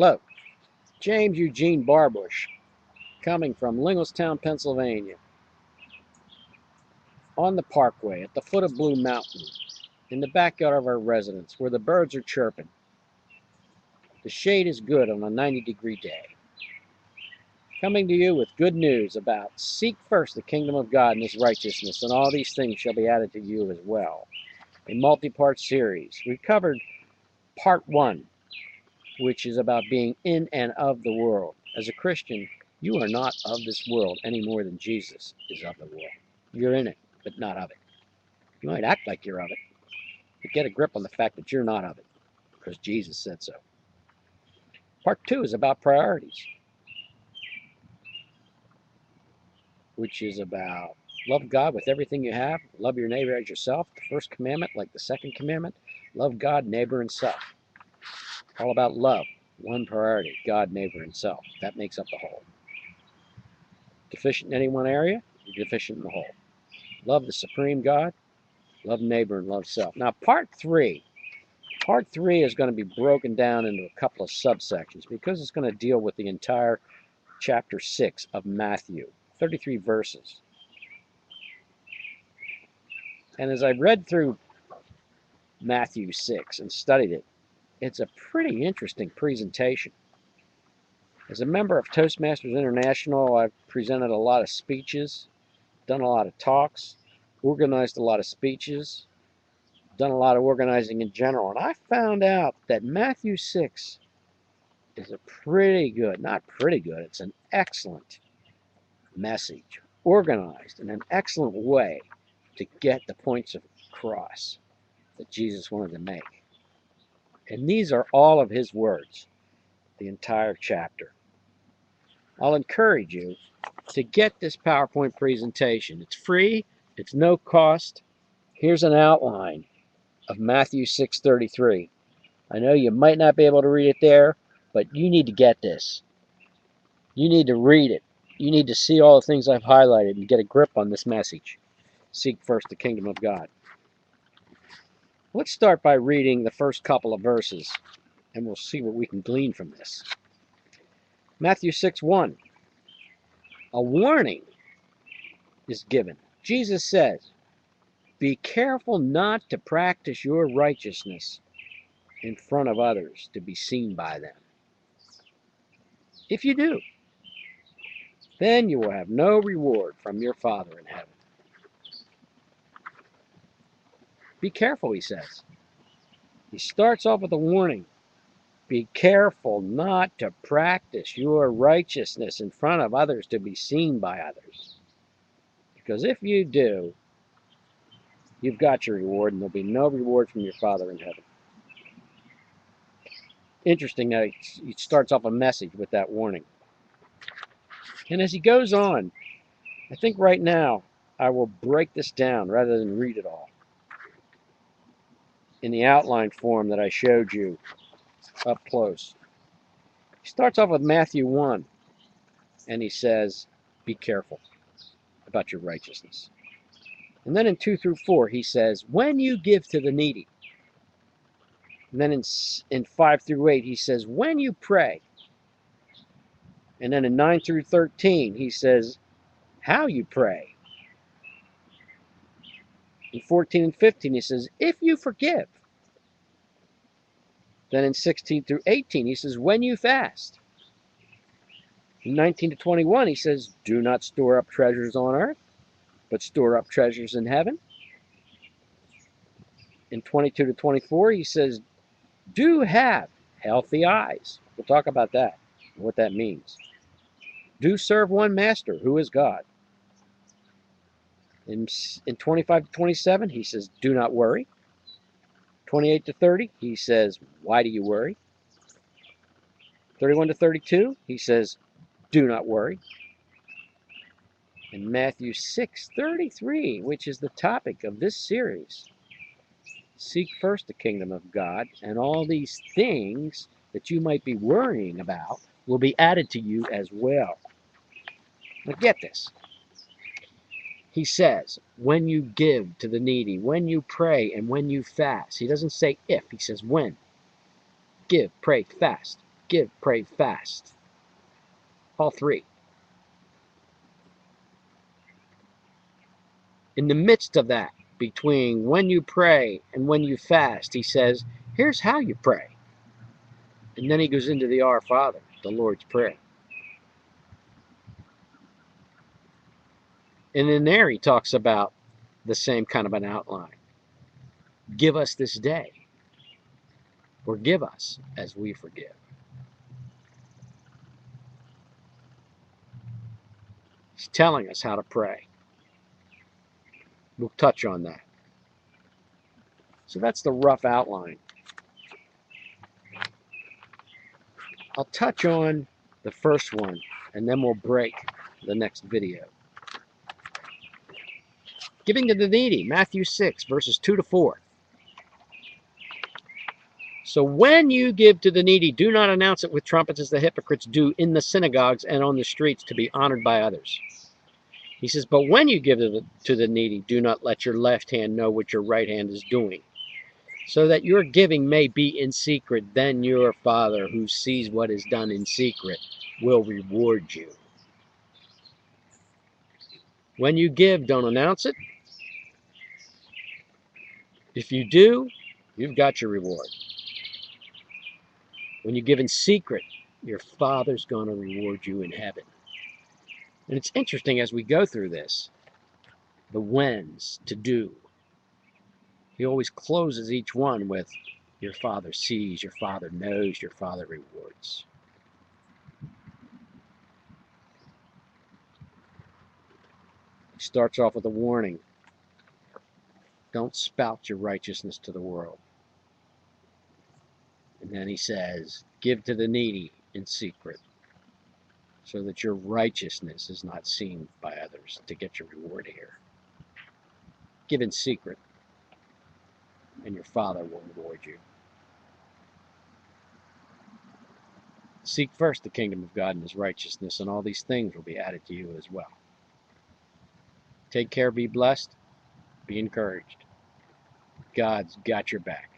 Hello, James Eugene Barbush, coming from Linglestown, Pennsylvania, on the parkway at the foot of Blue Mountain, in the backyard of our residence, where the birds are chirping. The shade is good on a 90-degree day. Coming to you with good news about seek first the kingdom of God and his righteousness, and all these things shall be added to you as well. A multi-part series. We covered part 1, which is about being in and of the world. As a Christian, you are not of this world any more than Jesus is of the world. You're in it, but not of it. You might act like you're of it, but get a grip on the fact that you're not of it, because Jesus said so. Part 2 is about priorities, which is about love God with everything you have, love your neighbor as yourself, the first commandment like the second commandment, love God, neighbor, and self. All about love, one priority, God, neighbor, and self. That makes up the whole. Deficient in any one area, you're deficient in the whole. Love the supreme God, love neighbor, and love self. Now, part 3 is going to be broken down into a couple of subsections because it's going to deal with the entire chapter 6 of Matthew, 33 verses. And as I read through Matthew 6 and studied it, it's a pretty interesting presentation. As a member of Toastmasters International, I've presented a lot of speeches, done a lot of talks, organized a lot of speeches, done a lot of organizing in general. And I found out that Matthew 6 is a pretty good, not pretty good, it's an excellent message, organized in an excellent way to get the points across that Jesus wanted to make. And these are all of his words, the entire chapter. I'll encourage you to get this PowerPoint presentation. It's free, it's no cost. Here's an outline of Matthew 6:33. I know you might not be able to read it there, but you need to get this. You need to read it. You need to see all the things I've highlighted and get a grip on this message. Seek first the kingdom of God. Let's start by reading the first couple of verses, and we'll see what we can glean from this. Matthew 6:1. A warning is given. Jesus says, "Be careful not to practice your righteousness in front of others to be seen by them. If you do, then you will have no reward from your Father in heaven." Be careful, he says. He starts off with a warning. Be careful not to practice your righteousness in front of others to be seen by others. Because if you do, you've got your reward, and there'll be no reward from your Father in heaven. Interesting that he starts off a message with that warning. And as he goes on, I think right now I will break this down rather than read it all in the outline form that I showed you up close. He starts off with Matthew 1, and he says, be careful about your righteousness. And then in 2 through 4, he says, when you give to the needy. And then in 5 through 8, he says, when you pray. And then in 9 through 13, he says, how you pray. In 14 and 15, he says, if you forgive. Then in 16 through 18, he says, when you fast. In 19 to 21, he says, do not store up treasures on earth, but store up treasures in heaven. In 22 to 24, he says, do have healthy eyes. We'll talk about that, what that means. Do serve one master, who is God. In 25 to 27, he says, do not worry. 28 to 30, he says, why do you worry? 31 to 32, he says, do not worry. In Matthew 6:33, which is the topic of this series, seek first the kingdom of God, and all these things that you might be worrying about will be added to you as well. Now get this. He says, when you give to the needy, when you pray, and when you fast. He doesn't say if, he says when. Give, pray, fast. give, pray, fast. All three. In the midst of that, between when you pray and when you fast, he says, here's how you pray. And then he goes into the Our Father, the Lord's Prayer. And in there he talks about the same kind of an outline. Give us this day. Forgive us as we forgive. He's telling us how to pray. We'll touch on that. So that's the rough outline. I'll touch on the first one, and then we'll break the next video. Giving to the needy, Matthew 6, verses 2 to 4. So when you give to the needy, do not announce it with trumpets as the hypocrites do in the synagogues and on the streets to be honored by others. He says, but when you give to the needy, do not let your left hand know what your right hand is doing, so that your giving may be in secret. Then your Father, who sees what is done in secret, will reward you. When you give, don't announce it. If you do, you've got your reward. When you give in secret, your Father's going to reward you in heaven. And it's interesting as we go through this, the whens to do. He always closes each one with, your Father sees, your Father knows, your Father rewards. He starts off with a warning. Don't spout your righteousness to the world. And then he says, give to the needy in secret, so that your righteousness is not seen by others to get your reward here. Give in secret, and your Father will reward you. Seek first the kingdom of God and his righteousness, and all these things will be added to you as well. Take care, be blessed, be encouraged. God's got your back.